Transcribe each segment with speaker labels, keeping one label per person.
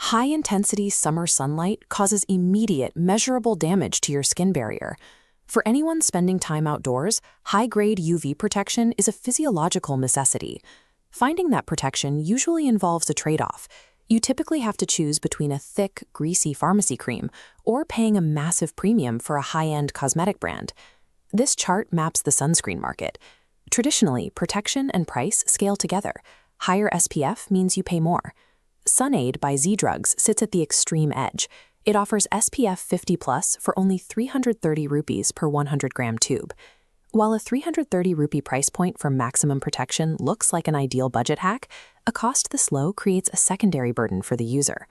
Speaker 1: High-intensity summer sunlight causes immediate, measurable damage to your skin barrier. For anyone spending time outdoors, high-grade UV protection is a physiological necessity. Finding that protection usually involves a trade-off. You typically have to choose between a thick, greasy pharmacy cream or paying a massive premium for a high-end cosmetic brand. This chart maps the sunscreen market. Traditionally, protection and price scale together. Higher SPF means you pay more. SunAid by Z-Drugs sits at the extreme edge. It offers SPF 50+ for only 330 rupees per 100-gram tube. While a 330 rupee price point for maximum protection looks like an ideal budget hack, a cost this low creates a secondary burden for the user.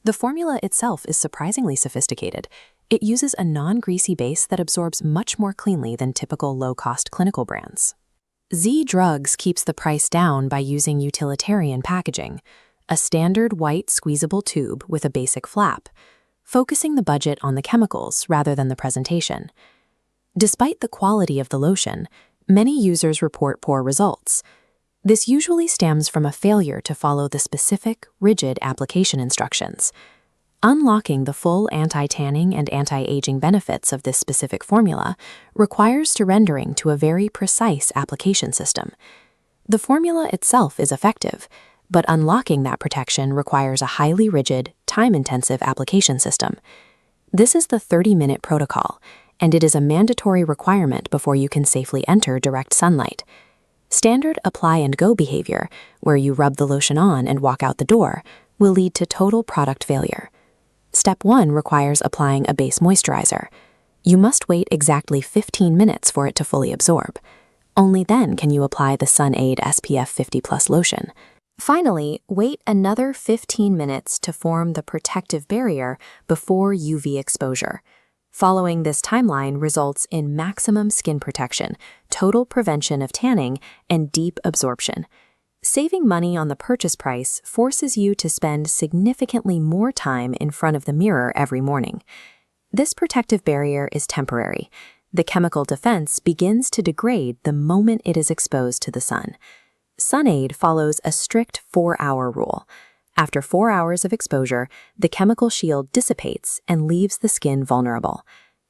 Speaker 1: The formula itself is surprisingly sophisticated. It uses a non-greasy base that absorbs much more cleanly than typical low-cost clinical brands. Z-Drugs keeps the price down by using utilitarian packaging, a standard white squeezable tube with a basic flap, focusing the budget on the chemicals rather than the presentation. Despite the quality of the lotion, many users report poor results. This usually stems from a failure to follow the specific, rigid application instructions. Unlocking the full anti-tanning and anti-aging benefits of this specific formula requires surrendering to a very precise application system. The formula itself is effective, but unlocking that protection requires a highly rigid, time-intensive application system. This is the 30-minute protocol, and it is a mandatory requirement before you can safely enter direct sunlight. Standard apply-and-go behavior, where you rub the lotion on and walk out the door, will lead to total product failure. Step 1 requires applying a base moisturizer. You must wait exactly 15 minutes for it to fully absorb. Only then can you apply the SunAid SPF 50+ lotion. Finally, wait another 15 minutes to form the protective barrier before UV exposure. Following this timeline results in maximum skin protection, total prevention of tanning, and deep absorption. Saving money on the purchase price forces you to spend significantly more time in front of the mirror every morning. This protective barrier is temporary. The chemical defense begins to degrade the moment it is exposed to the sun. SunAid follows a strict 4-hour rule. After 4 hours of exposure, the chemical shield dissipates and leaves the skin vulnerable.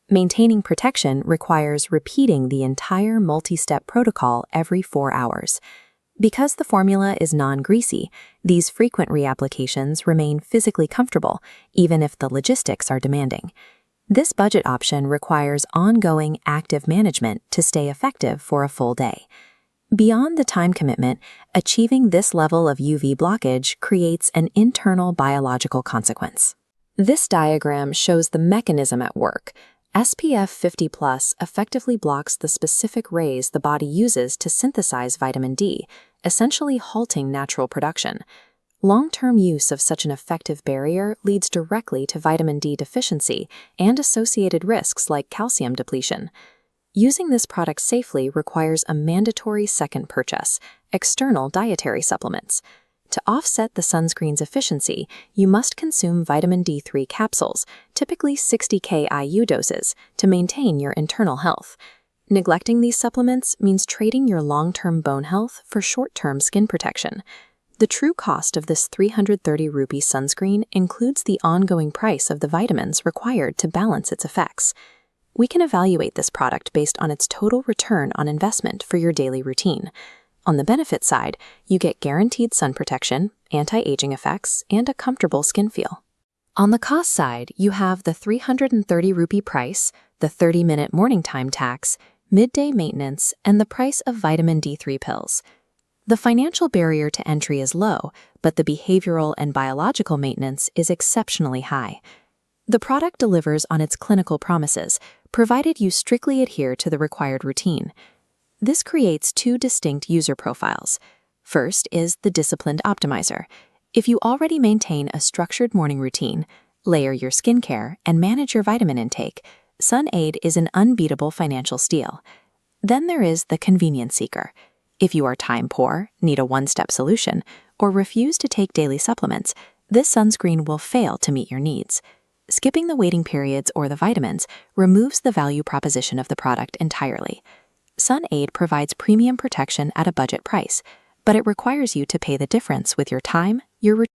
Speaker 1: Maintaining protection requires repeating the entire multi-step protocol every 4 hours. Because the formula is non-greasy, these frequent reapplications remain physically comfortable, even if the logistics are demanding. This budget option requires ongoing active management to stay effective for a full day. Beyond the time commitment, achieving this level of UV blockage creates an internal biological consequence. This diagram shows the mechanism at work. SPF 50+ effectively blocks the specific rays the body uses to synthesize vitamin D, essentially halting natural production. Long-term use of such an effective barrier leads directly to vitamin D deficiency and associated risks like calcium depletion. Using this product safely requires a mandatory second purchase, external dietary supplements. To offset the sunscreen's efficiency, you must consume vitamin D3 capsules, typically 60K IU doses, to maintain your internal health. Neglecting these supplements means trading your long-term bone health for short-term skin protection. The true cost of this 330 rupee sunscreen includes the ongoing price of the vitamins required to balance its effects. We can evaluate this product based on its total return on investment for your daily routine. On the benefit side, you get guaranteed sun protection, anti-aging effects, and a comfortable skin feel. On the cost side, you have the 330 rupee price, the 30-minute morning time tax, midday maintenance, and the price of vitamin D3 pills. The financial barrier to entry is low, but the behavioral and biological maintenance is exceptionally high. The product delivers on its clinical promises, provided you strictly adhere to the required routine. This creates two distinct user profiles. First is the disciplined optimizer. If you already maintain a structured morning routine, layer your skincare, and manage your vitamin intake, SunAid is an unbeatable financial steal. Then there is the convenience seeker. If you are time poor, need a one-step solution, or refuse to take daily supplements, this sunscreen will fail to meet your needs. Skipping the waiting periods or the vitamins removes the value proposition of the product entirely. SunAid provides premium protection at a budget price, but it requires you to pay the difference with your time, your